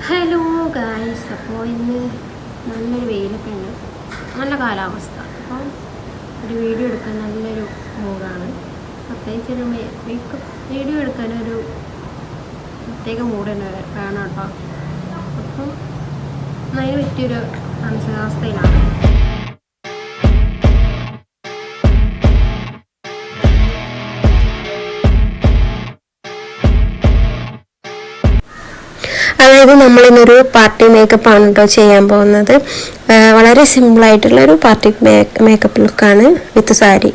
Hello guys, അപ്പോൾ ഇന്ന് നല്ലൊരു വെയിലൊക്കെ ഉണ്ട്, നല്ല കാലാവസ്ഥ. അപ്പോൾ ഒരു വീഡിയോ എടുക്കാൻ നല്ലൊരു മൂഡാണ്. പ്രത്യേകിച്ച് ഒരു മേക്കപ്പ് വീഡിയോ എടുക്കാനൊരു പ്രത്യേക മൂഡ് തന്നെ വേണം കേട്ടോ. അപ്പം അതിന് പറ്റിയൊരു മാനസികാവസ്ഥയിലാണ്. അതായത് നമ്മളിന്നൊരു പാർട്ടി മേക്കപ്പാണ് കേട്ടോ ചെയ്യാൻ പോകുന്നത്. വളരെ സിമ്പിളായിട്ടുള്ളൊരു പാർട്ടി മേക്കപ്പ് ലുക്കാണ് വിത്ത് സാരി.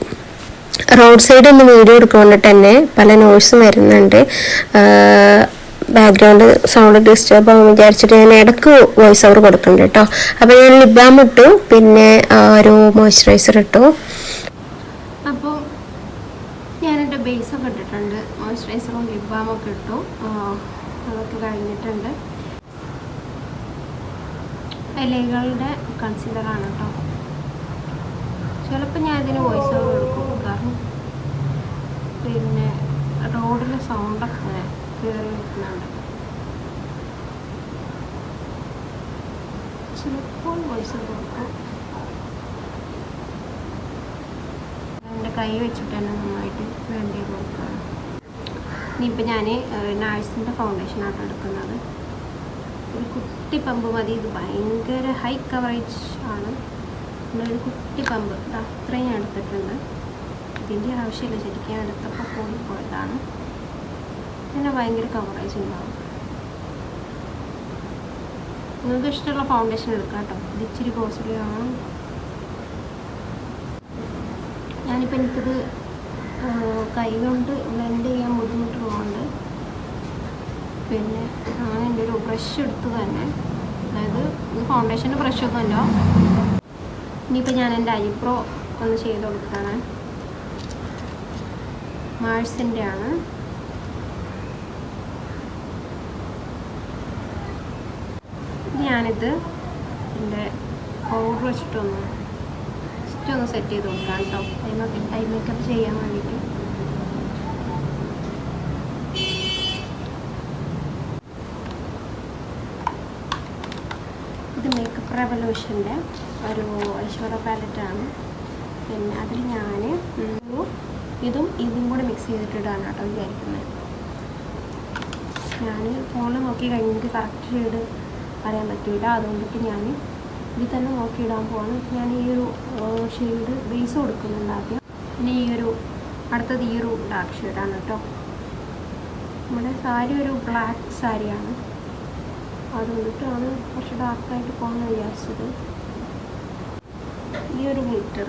റോഡ് സൈഡ് ഒന്ന് വീഡിയോ എടുക്കുകൊണ്ട് തന്നെ പല നോയ്സും വരുന്നുണ്ട്. ബാക്ക്ഗ്രൗണ്ട് സൗണ്ട് ഡിസ്റ്റർബ് ആകും വിചാരിച്ചിട്ട് ഞാൻ ഇടയ്ക്ക് വോയിസ് ഓവർ കൊടുക്കുന്നുണ്ട് കേട്ടോ. അപ്പോൾ ഞാൻ ലിപ് ബാം ഇട്ടു, പിന്നെ ഒരു മോയ്സ്ചറൈസർ ഇട്ടു. അപ്പോൾ ഞാനെൻ്റെ ബേസൊക്കെ ഇട്ടിട്ടുണ്ട്, മോയ്സ്ചറൈസറും ലിപ് ബാമൊക്കെ ഇട്ടു. അതൊക്കെ കഴിഞ്ഞിട്ടുണ്ട്. ഇലകളുടെ കൺസീലറാണ് കേട്ടോ. ചിലപ്പോൾ ഞാൻ ഇതിന് വോയിസ് ഓവർ കൊടുക്കും, കാരണം പിന്നെ റോഡിലെ സൗണ്ടൊക്കെ ഇങ്ങനെ കയറി നിൽക്കുന്നുണ്ട്. ചിലപ്പോൾ വോയിസ് ഓവർ കൊടുക്കും. എൻ്റെ കൈ വെച്ചിട്ട് തന്നെ നന്നായിട്ട് വേണ്ടി കൊടുക്കുകയാണ്. ഇനിയിപ്പോൾ ഞാൻ നാഴ്സിൻ്റെ ഫൗണ്ടേഷനാണ് എടുക്കുന്നത്. ഒരു കുട്ടി പമ്പ് മതി, ഇത് ഭയങ്കര ഹൈ കവറേജ് ആണ്. ഒരു കുട്ടി പമ്പ് അത്രയും ഞാൻ എടുത്തിട്ടുണ്ട്. ഇതിൻ്റെ ആവശ്യമില്ല, ശരിക്കും ഞാൻ എടുത്തപ്പോൾ കൂടിപ്പോയതാണ്. പിന്നെ ഭയങ്കര കവറേജ് ഉണ്ടാവും. നിങ്ങൾക്ക് ഇഷ്ടമുള്ള ഫൗണ്ടേഷൻ എടുക്കാം കേട്ടോ. ഇത് ഇച്ചിരി കോസ്റ്റ്ലി ആണ്. ഞാനിപ്പോൾ എനിക്കിത് കൈ കൊണ്ട് ബ്ലെൻഡ് ചെയ്യാൻ ബുദ്ധിമുട്ടുള്ളതുകൊണ്ട് പിന്നെ ഞാൻ എൻ്റെ ഒരു ബ്രഷ് എടുത്ത് തന്നെ, അതായത് ഇത് ഫൗണ്ടേഷൻ്റെ ബ്രഷൊന്നുമല്ല. ഇനിയിപ്പോൾ ഞാൻ എൻ്റെ ഐബ്രോ ഒന്ന് ചെയ്ത് കൊടുക്കുകയാണ്. മാഴ്സിൻ്റെ ആണ്. ഞാനിത് എൻ്റെ പൗഡർ വെച്ചിട്ടൊന്ന് സെറ്റ് ചെയ്ത് കൊടുക്കാം കേട്ടോ, ഐ മേക്കപ്പ് ചെയ്യാൻ വേണ്ടിയിട്ട്. ഇത് മേക്കപ്പ് റെവല്യൂഷൻ്റെ ഒരു ഐശ്വര്യ പാലറ്റാണ്. പിന്നെ അതിൽ ഞാൻ ഇതും കൂടെ മിക്സ് ചെയ്തിട്ടിടാണ് കേട്ടോ വിചാരിക്കുന്നത്. ഞാൻ ഫോണിൽ നോക്കി കഴിഞ്ഞിട്ട് കറക്റ്റ് ഷെയ്ഡ് അറിയാൻ പറ്റില്ല, അതുകൊണ്ടിട്ട് ഞാൻ ഇതിൽ തന്നെ നോക്കിയിടാൻ പോവാണ്. ഞാൻ ഈ ഒരു ഷെയ്ഡ് ബേസ് കൊടുക്കുന്നുണ്ട് ആദ്യം. പിന്നെ അടുത്തത് ഈ ഒരു ഡാർക്ക് ഷെയ്ഡാണ് കേട്ടോ. നമ്മുടെ സാരി ഒരു ബ്ലാക്ക് സാരിയാണ്, അതുകൊണ്ടിട്ടാണ് കുറച്ച് ഡാർക്കായിട്ട് പോകാമെന്ന് വിചാരിച്ചത്. ഈ ഒരു ഗ്ലിറ്റർ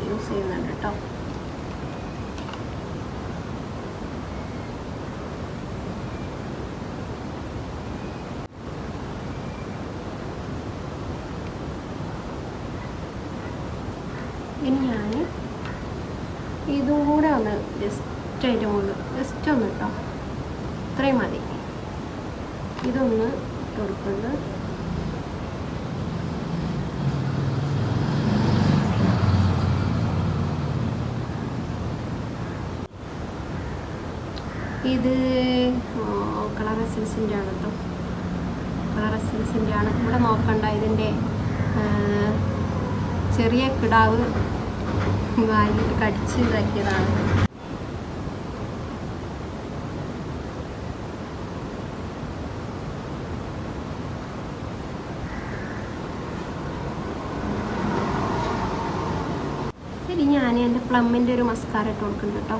യൂസ് ചെയ്യുന്നുണ്ട് കേട്ടോ. ഇനി ഞാൻ ഇതും കൂടെ ഒന്ന് ജസ്റ്റ് അതിൻ്റെ മുകളിൽ ജസ്റ്റ് ഒന്ന് കേട്ടോ, ഇത്രയും മതി. ഇതൊന്ന് കൊടുക്കുന്നുണ്ട്. ഇത് കളർ എസൻസിൻ്റെ ആണ് കേട്ടോ, കളർ എസൻസിൻ്റെ ആണ്. ഇവിടെ നോക്കണ്ട, ഇതിൻ്റെ ചെറിയ കിടാവ് വായിലിട്ട് കടിച്ച് ഇതാക്കിയതാണ്. ശരി, ഞാൻ എൻ്റെ പ്ലമ്മിൻ്റെ ഒരു മസ്കാര ഇട്ട് കൊടുക്കുന്നുണ്ട് കേട്ടോ.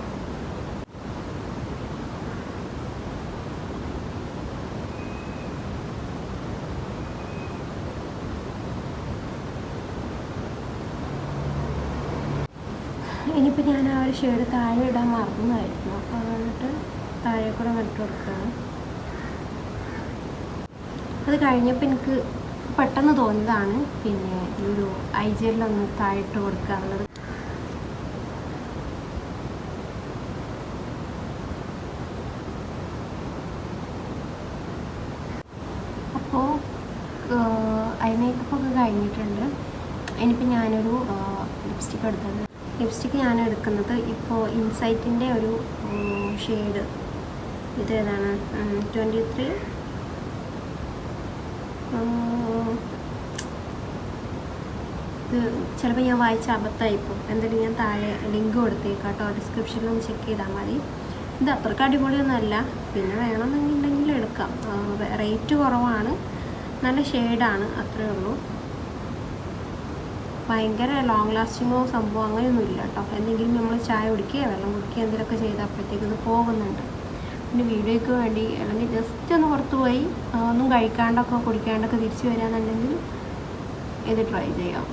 ഇനിയിപ്പോൾ ഞാൻ ആ ഒരു ഷെയ്ഡ് താഴെ ഇടാൻ മറന്നതായിരുന്നു, അപ്പോൾ എന്നിട്ട് താഴെ കൂടെ ഇട്ട് കൊടുക്കുകയാണ്. അത് കഴിഞ്ഞപ്പോൾ എനിക്ക് പെട്ടെന്ന് തോന്നിയതാണ് പിന്നെ ഈ ഒരു ഐ ജെല്ലൊന്ന് താഴെ ഇട്ട് കൊടുക്കുക എന്നുള്ളത്. അപ്പോൾ ഐ മേക്കപ്പൊക്കെ കഴിഞ്ഞിട്ടുണ്ട്. ഇനിയിപ്പോൾ ഞാനൊരു ലിപ്സ്റ്റിക്ക് എടുത്തത്. ലിപ്സ്റ്റിക്ക് ഞാൻ എടുക്കുന്നത് ഇപ്പോൾ ഇൻസൈറ്റിൻ്റെ ഒരു ഷെയ്ഡ്, ഇതേതാണ് 23 ഇത് ചിലപ്പോൾ ഞാൻ വായിച്ച അബദ്ധമായിപ്പോൾ. എന്തായാലും ഞാൻ താഴെ ലിങ്ക് കൊടുത്തേക്കാം കേട്ടോ, ഡിസ്ക്രിപ്ഷനിലൊന്ന് ചെക്ക് ചെയ്താൽ മതി. ഇത് അത്രയ്ക്ക് അടിപൊളിയൊന്നുമല്ല, പിന്നെ വേണമെന്നുണ്ടെങ്കിൽ എടുക്കാം. റേറ്റ് കുറവാണ്, നല്ല ഷെയ്ഡാണ്, അത്രയേ ഉള്ളൂ. ഭയങ്കര ലോങ് ലാസ്റ്റിങ്ങോ സംഭവം അങ്ങനെയൊന്നും ഇല്ല കേട്ടോ. എന്തെങ്കിലും നമ്മൾ ചായ കുടിക്കുകയോ വെള്ളം കുടിക്കുകയോ എന്തെങ്കിലുമൊക്കെ ചെയ്തപ്പോഴത്തേക്ക് ഇത് പോകുന്നുണ്ട്. പിന്നെ വീഡിയോയ്ക്ക് വേണ്ടി അല്ലെങ്കിൽ ജസ്റ്റ് ഒന്ന് പുറത്ത് പോയി ഒന്നും കഴിക്കാണ്ടൊക്കെ കുടിക്കാണ്ടൊക്കെ തിരിച്ച് വരാമെന്നുണ്ടെങ്കിൽ ഇത് ട്രൈ ചെയ്യാം.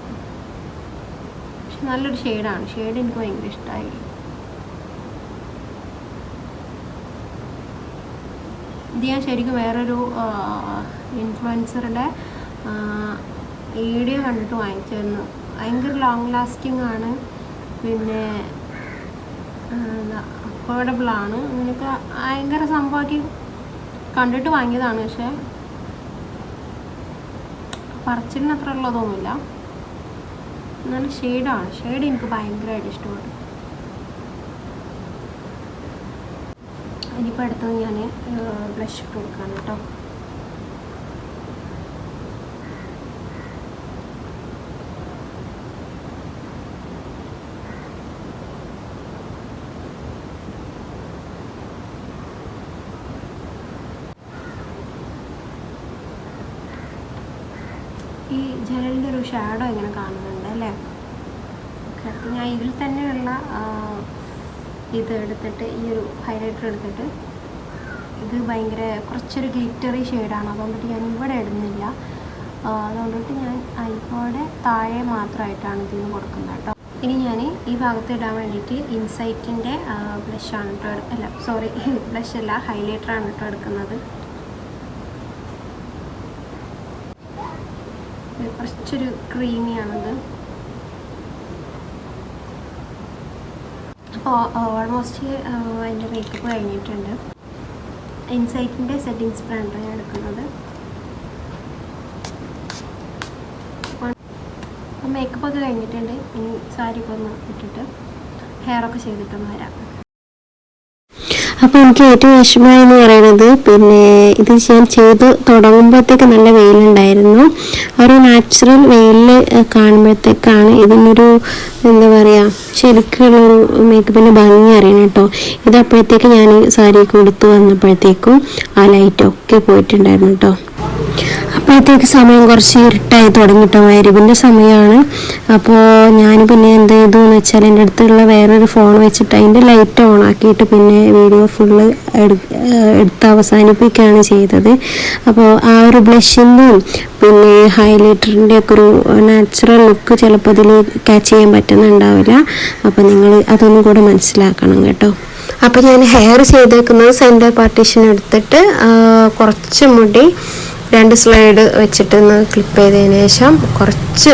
പക്ഷെ നല്ലൊരു ഷെയ്ഡാണ്, ഷെയ്ഡ് എനിക്ക് ഭയങ്കര ഇഷ്ടമായി. ഇത് ഞാൻ ശരിക്കും വേറൊരു ഇൻഫ്ലുവൻസറുടെ വീഡിയോ കണ്ടിട്ട് വാങ്ങിച്ചിരുന്നു. ഭയങ്കര ലോങ് ലാസ്റ്റിംഗ് ആണ്, പിന്നെ അഫോർഡബിളാണ്, അങ്ങനെയൊക്കെ ഭയങ്കര സംഭവമാക്കി കണ്ടിട്ട് വാങ്ങിയതാണ്. പക്ഷേ പറിച്ചിലിന് അത്ര ഉള്ളതൊന്നുമില്ല, നല്ല ഷെയ്ഡാണ്. ഷെയ്ഡ് എനിക്ക് ഭയങ്കരമായിട്ട് ഇഷ്ടപ്പെട്ടു. ഇനിയിപ്പോൾ അടുത്തത് ഞാൻ ബ്ലഷ് ഇട്ട് കൊടുക്കുകയാണ് കേട്ടോ. ഈ ജനലിൻ്റെ ഒരു ഷാഡോ ഇങ്ങനെ കാണുന്നുണ്ട് അല്ലേ? ഓക്കെ, അപ്പോൾ ഞാൻ ഇതിൽ തന്നെയുള്ള ഇത് എടുത്തിട്ട്, ഈ ഒരു ഹൈലൈറ്റർ എടുത്തിട്ട്, ഇത് ഭയങ്കര കുറച്ചൊരു ഗ്ലിറ്ററി ഷെയ്ഡാണ്, അതുകൊണ്ടിട്ട് ഞാൻ ഇവിടെ ഇടുന്നില്ല. അതുകൊണ്ടിട്ട് ഞാൻ ഐബ്രോയുടെ താഴെ മാത്രമായിട്ടാണ് ഇതിന് കൊടുക്കുന്നത് കേട്ടോ. ഇനി ഞാൻ ഈ ഭാഗത്ത് ഇടാൻ വേണ്ടിയിട്ട് ഇൻസൈറ്റിൻ്റെ ബ്ലഷാണ് കേട്ടോ, അല്ല സോറി ബ്ലഷ് അല്ല, ഹൈലൈറ്ററാണ് കേട്ടോ എടുക്കുന്നത്. കുറച്ചൊരു ക്രീമിയാണത്. അപ്പോൾ ഓൾമോസ്റ്റ് അതിൻ്റെ മേക്കപ്പ് കഴിഞ്ഞിട്ടുണ്ട്. ഇൻസൈറ്റിൻ്റെ സെറ്റിംഗ് സ്പ്രേയാണ് ഞാൻ എടുക്കുന്നത്. മേക്കപ്പ് ഒക്കെ കഴിഞ്ഞിട്ടുണ്ട്. ഇനി സാരിയൊക്കെ ഒന്ന് ഇട്ടിട്ട് ഹെയറൊക്കെ ചെയ്തിട്ടൊന്ന് വരാം. അപ്പോൾ എനിക്ക് ഏറ്റവും വിഷമമായെന്ന് പറയുന്നത്, പിന്നെ ഇത് ഞാൻ ചെയ്ത് തുടങ്ങുമ്പോഴത്തേക്ക് നല്ല വെയിലുണ്ടായിരുന്നു. ഒരു നാച്ചുറൽ വെയിലിൽ കാണുമ്പോഴത്തേക്കാണ് ഇതിനൊരു എന്താ പറയുക, ശരിക്കുള്ളൊരു മേക്കപ്പിൻ്റെ ഭംഗി അറിയണം കേട്ടോ. ഇതപ്പോഴത്തേക്ക് ഞാൻ സാരിയൊക്കെ ഉടുത്ത് വന്നപ്പോഴത്തേക്കും ആ ലൈറ്റൊക്കെ പോയിട്ടുണ്ടായിരുന്നു കേട്ടോ. അപ്പോഴത്തേക്ക് സമയം കുറച്ച് ഇരുട്ടായി തുടങ്ങിയിട്ടോ, മഗ്‌രിബിൻ്റെ സമയമാണ്. അപ്പോൾ ഞാൻ പിന്നെ എന്ത് ചെയ്തു എന്ന് വെച്ചാൽ, എൻ്റെ അടുത്തുള്ള വേറൊരു ഫോൺ വെച്ചിട്ട് അതിൻ്റെ ലൈറ്റ് ഓൺ ആക്കിയിട്ട് പിന്നെ വീഡിയോ ഫുള്ള് എടുത്ത് അവസാനിപ്പിക്കുകയാണ് ചെയ്തത്. അപ്പോൾ ആ ഒരു ബ്ലഷിൻ്റെയും പിന്നെ ഹൈലൈറ്ററിൻ്റെ ഒക്കെ ഒരു നാച്ചുറൽ ലുക്ക് ചിലപ്പോൾ അതിൽ ക്യാച്ച് ചെയ്യാൻ പറ്റുന്നുണ്ടാവില്ല. അപ്പോൾ നിങ്ങൾ അതൊന്നും കൂടെ മനസ്സിലാക്കണം കേട്ടോ. അപ്പോൾ ഞാൻ ഹെയർ ചെയ്തേക്കുന്നത് സെൻറ്റർ പാർട്ടീഷൻ എടുത്തിട്ട് കുറച്ച് മുടി 2 സ്ലൈഡ് വെച്ചിട്ട് ഒന്ന് ക്ലിപ്പ് ചെയ്തതിന് ശേഷം കുറച്ച്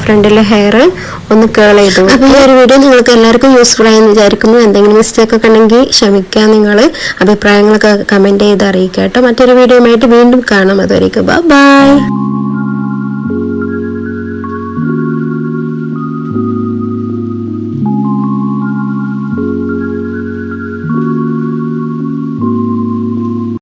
ഫ്രണ്ടിലെ ഹെയർ ഒന്ന് കേൾ ചെയ്തു. അപ്പോൾ ഈ ഒരു വീഡിയോ നിങ്ങൾക്ക് എല്ലാവർക്കും യൂസ്ഫുൾ ആയെന്ന് വിചാരിക്കുന്നു. എന്തെങ്കിലും മിസ്റ്റേക്ക് ഒക്കെ ഉണ്ടെങ്കിൽ ക്ഷമിക്കുക. നിങ്ങൾ അഭിപ്രായങ്ങളൊക്കെ കമൻറ്റ് ചെയ്ത് അറിയിക്കുക കേട്ടോ. മറ്റൊരു വീഡിയോയുമായിട്ട് വീണ്ടും കാണാം. അതുവരേക്കും ബൈ.